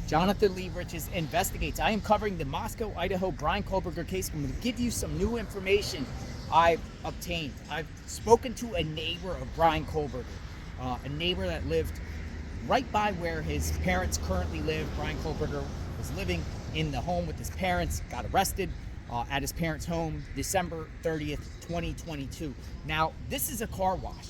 Jonathan Lee Riches Investigates. I am covering the Moscow, Idaho Bryan Kohberger case. I'm going to give you some new information I've obtained. I've spoken to a neighbor of Bryan Kohberger, a neighbor that lived right by where his parents currently live. Bryan Kohberger was living in the home with his parents, got arrested at his parents' home December 30th, 2022. Now, this is a car wash.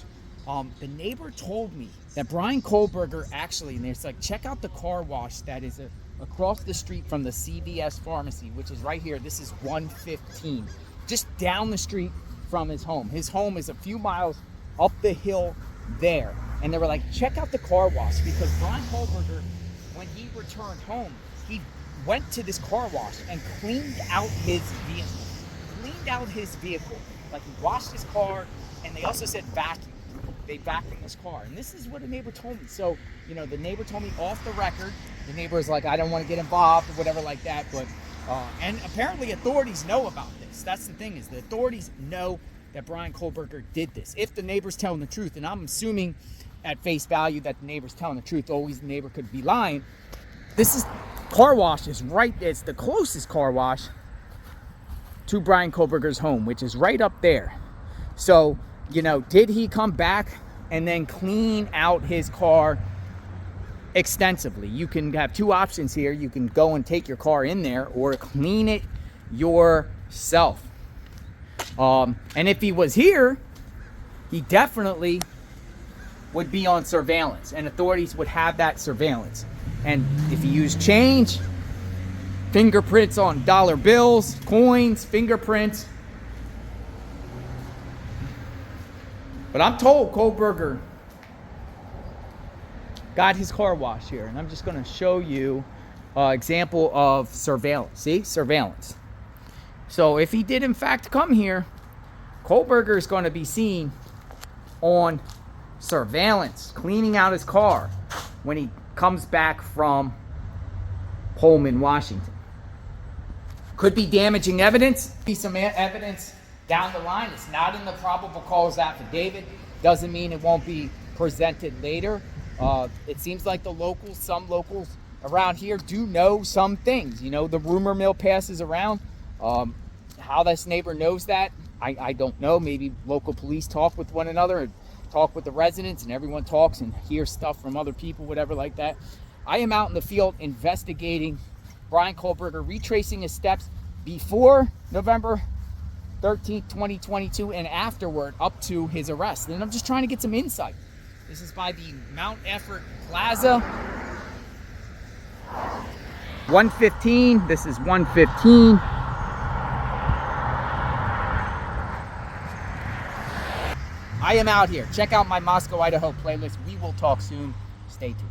The neighbor told me that Bryan Kohberger actually, and it's like, check out the car wash that is across the street from the CVS pharmacy, which is right here. This is 115, just down the street from his home. His home is a few miles up the hill there. And they were like, check out the car wash, because Bryan Kohberger, when he returned home, he went to this car wash and cleaned out his vehicle. Like, he washed his car, and they also said vacuum. They vacuumed his car. And this is what a neighbor told me. So, you know, the neighbor told me off the record. The neighbor is like, I don't want to get involved or whatever like that. But, and apparently authorities know about this. That's the thing, is the authorities know that Bryan Kohberger did this. If the neighbor's telling the truth, and I'm assuming at face value that the neighbor's telling the truth, always the neighbor could be lying. This is, car wash is right there. It's the closest car wash to Bryan Kohberger's home, which is right up there. So, you know, did he come back and then clean out his car extensively? You can have two options here. You can go and take your car in there or clean it yourself. And if he was here, he definitely would be on surveillance, and authorities would have that surveillance. And if he used change, fingerprints on dollar bills, coins, fingerprints. But I'm told Kohberger got his car wash here, and I'm just going to show you an example of surveillance. See? Surveillance. So if he did in fact come here, Kohberger is going to be seen on surveillance, cleaning out his car when he comes back from Pullman, Washington. Could be damaging evidence. Be some evidence down the line. It's not in the probable cause affidavit. Doesn't mean it won't be presented later. It seems like some locals around here do know some things. You know, the rumor mill passes around. How this neighbor knows that, I don't know. Maybe local police talk with one another and talk with the residents, and everyone talks and hears stuff from other people, whatever like that. I am out in the field investigating Bryan Kohberger, retracing his steps before November 13th, 2022, and afterward up to his arrest. And I'm just trying to get some insight. This is by the Mount Effort Plaza. 115. This is 115. I am out here. Check out my Moscow, Idaho playlist. We will talk soon. Stay tuned.